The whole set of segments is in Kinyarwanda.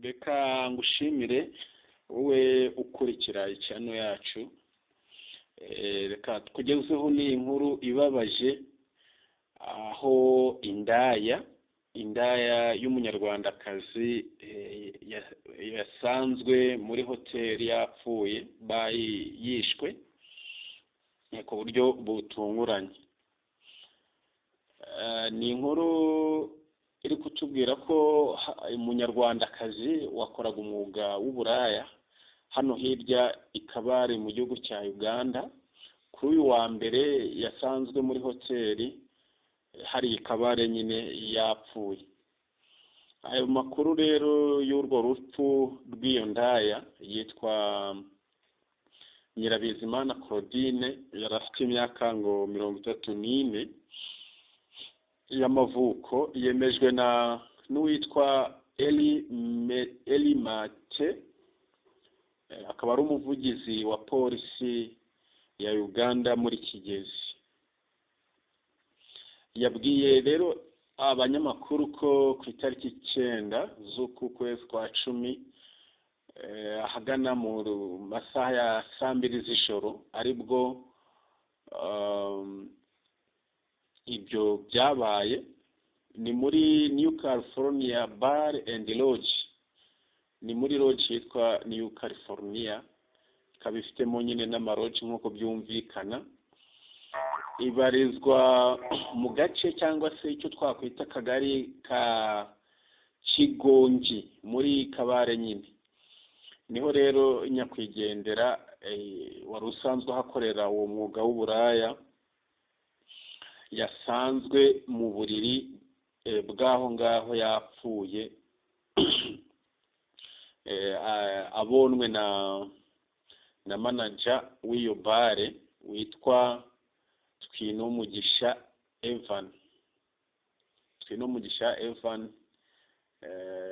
Reka ngushimire wowe ukurikira icyano yacu. Reka tukugezeho ni inkuru ibabaje aho indaya y'umunyarwandakazi yasanzwe muri hoteli yapfuye yishwe ku buryo butunguranye. Ni inkuru iri kutubwira ko umunyarwandakazi wakoraga umwuga w'uburaya hano hirya i Kabale mu gihugu cya Uganda. Kuri uyu wa mbere yasanzwe muri hoteli hari Kabale nyine yapfuye. Ayo makuru rero y'urwo rupfu rw'iyo ndaya yitwa Nyirabizimana Claudine, yari afite imyaka ngo 34 y'amavuko, yemejwe n'uwitwa Elly Maate, akaba ari umuvugizi wa Polisi ya Uganda muri Kigezi. Yabwiye rero abanyamakuru ko ku itariki 9 z'uku kwezi kwa 10 ahagana mu masaha ya 2 z'ijoro aribwo ibyo byabaye. Ni muri New California Bar and Lodge, ni muri lodge yitwa New California, ikaba ifitemo nyine n'amaroge nk'uko byumvikana. Ibarizwa mu gace cyangwa se icyo twakwita kagari ka Kigongi muri Kabale nyine. Niho rero nyakwigendera wari usanzwe ahakorera uwo mwuga w'uburaya yasanzwe mu buriri bwaho ngaho yapfuye, abonwe na manager w'iyo bare witwa Twinomugisha Evan,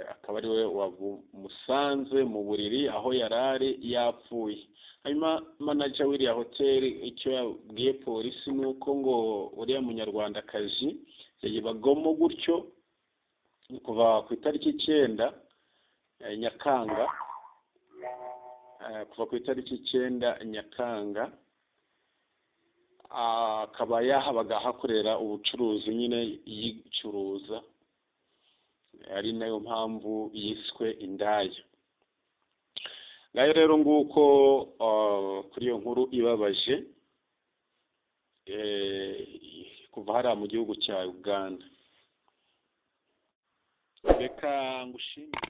akaba ari we wamusanze mu buriri aho yarari yapfuye. Hanyuma manager w'iriya hoteli icyo yabwiye polisi ni uko ngo uriya munyarwandakazi yayibagamo gutyo kuva ku itariki 9 Nyakanga, kuva ku itariki 9 Nyakanga, akaba yahabaga hakorera ubucuruzi nyine yicuruza, ari nayo mpamvu yiswe indaya. Ngayo rero nguko kuri iyo nkuru ibabaje kuva hariya mu gihugu cya Uganda. Reka ngushimire.